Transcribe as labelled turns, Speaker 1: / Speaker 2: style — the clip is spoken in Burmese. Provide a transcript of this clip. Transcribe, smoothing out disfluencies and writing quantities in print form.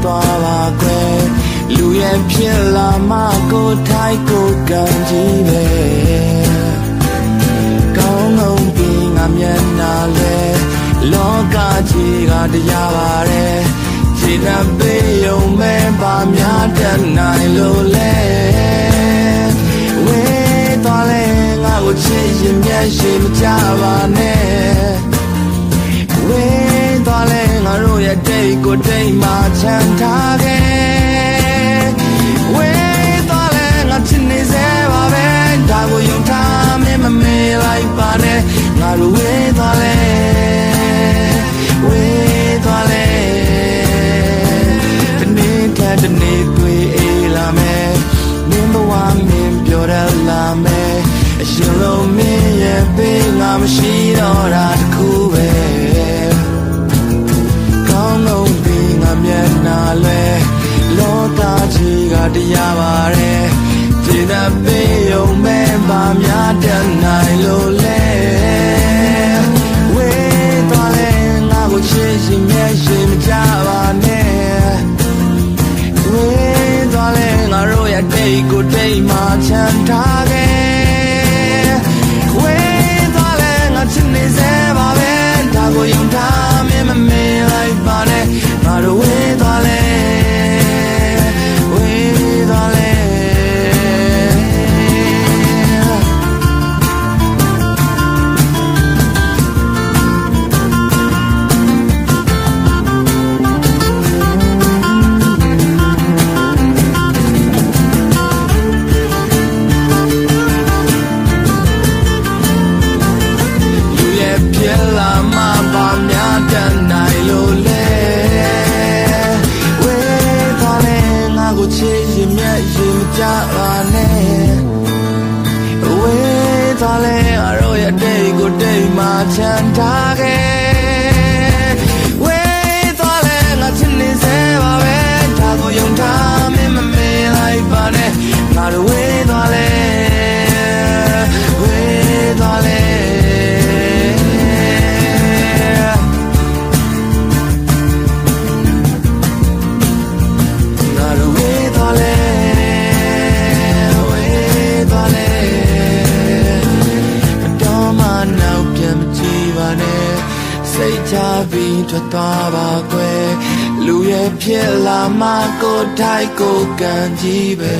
Speaker 1: သွားပါကွယ်လူရဲ့ဖြစ်လာမှကိုထိုက်ကိုကံကြီးပဲကောင်းလုံးပြီးငါမျက်နှာလဲလောကကြီးကတရားပါတယ်ခြေနှပ်ပေးရုံမဲ့ပါများတတ်နိုင်လို့လဲဝေးသွားလဲငါကိုချစ်ရင်မျက်ရှိမကြပါနဲ့ဝေးသွားလဲငါတို့ရဲ့တိတ်ကိုတိတ်မှချမ်းထားခဲ့ဝေးသွားလဲငါချစ်နေစေပါပဲဒါကိုယုံထားမင်းမမေ့လိုက်ပါနဲ့ငါတို့ဝေးသွားလဲဝေးသွားလဲတနေ့ထက်တနေ့တွေ့အေးလာမယ်မင်းဘဝမင်းပြောရလာမယ်အရှင်လုံးမင်းရဲ့ပေးငါမရှိတော့တာတခုပဲကောင်းလုံးပြီးငါမျက်နှာလဲလောကကြီးကတရားပါတယ်ခြေနှပ်ပေးရုံမဲ့ပါများတတ်နိုင်လို့လဲဝေးသွားလဲငါကိုချစ်ရင်မျက်ရှိမကြပါနဲ့ဝေးသွားလဲငါတို့ရဲ့တိတ်ကိုတိတ်မှချမ်းထားခဲ့ဝေးသွားလဲငါချစ်နေစေပါပဲဒါကိုယုံထားမင်းမမေ့လိုက်ပါနဲ့ငါတို့ဝေးသွားလဲဝေးသွားလဲကြပါနဲ့ဝေးသွားလဲအရောရဲ့တိတ်ကိုတိတ်မှချမ်းထားခဲ့ဝေးသွားလဲငါချစ်နေစေပါပဲဒါကိုယုံထားမင်းမမေ့လိုက်ပါနဲ့ငါတို့ဝေးသွားလဲဝေးသွားလဲစိတ်ချပြီးထွက်သွားပါကွယ်လူရဲ့ဖြစ်လာမှကိုထိုက်ကိုကံကြီးပဲ